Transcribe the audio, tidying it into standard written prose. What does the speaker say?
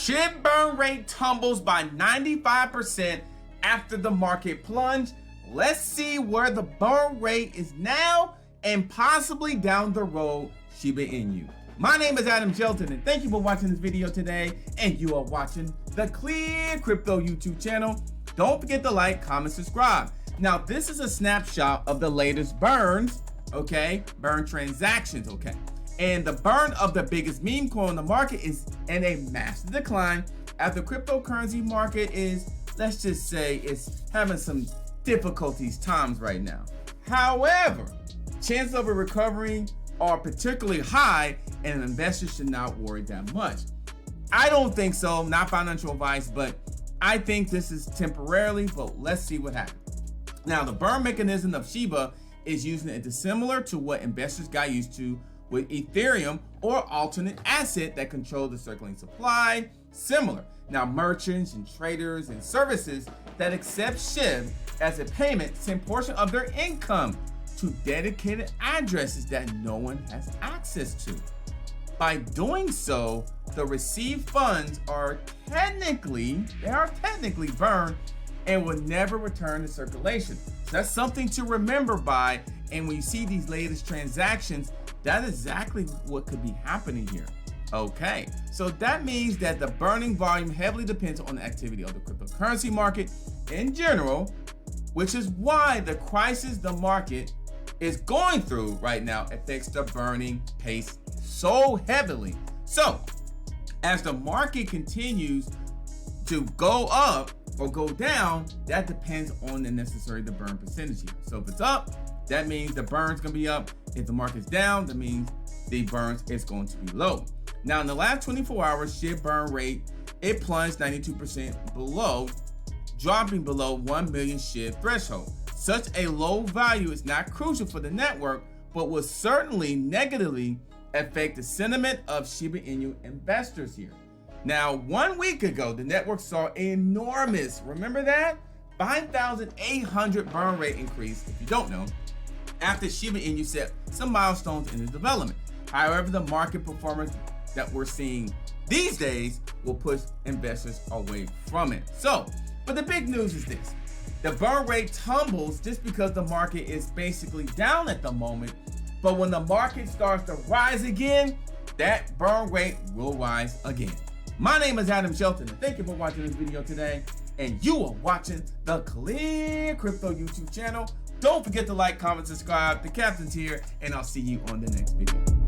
SHIB burn rate tumbles by 95% after the market plunge. Let's see where the burn rate is now and possibly down the road, Shiba Inu. My name is Adam Shelton and thank you for watching this video today, and you are watching the ClearCryptos YouTube channel. Don't forget to like, comment, subscribe. Now this is a snapshot of the latest burns, okay? Burn transactions, okay? And the burn of the biggest meme coin on the market is in a massive decline after the cryptocurrency market is, let's just say, it's having some difficulties times right now. However, chances of a recovery are particularly high and investors should not worry that much. I don't think so, not financial advice, but I think this is temporarily, but let's see what happens. Now, the burn mechanism of Shiba is using it similar to what investors got used to with Ethereum or alternate asset that control the circulating supply. Similar. Now, merchants and traders and services that accept SHIB as a payment send portion of their income to dedicated addresses that no one has access to. By doing so, the received funds are technically burned and will never return to circulation. So that's something to remember by, and when you see these latest transactions, that's exactly what could be happening here. Okay, so that means that the burning volume heavily depends on the activity of the cryptocurrency market in general, which is why the crisis the market is going through right now affects the burning pace so heavily. So as the market continues to go up or go down, that depends on the necessary to burn percentage here. So if it's up, that means the burn's gonna be up. If the market's down, that means the burns is going to be low. Now in the last 24 hours, SHIB burn rate, it plunged 92% below, dropping below 1 million SHIB threshold. Such a low value is not crucial for the network, but will certainly negatively affect the sentiment of Shiba Inu investors here. Now, 1 week ago, the network saw an enormous, remember that? 5,800 burn rate increase, if you don't know, after Shiba Inu set some milestones in its development. However, the market performance that we're seeing these days will push investors away from it. So, but the big news is this. The burn rate tumbles just because the market is basically down at the moment, but when the market starts to rise again, that burn rate will rise again. My name is Adam Shelton, and thank you for watching this video today, and you are watching the ClearCryptos YouTube channel. Don't forget to like, comment, subscribe. The captain's here, and I'll see you on the next video.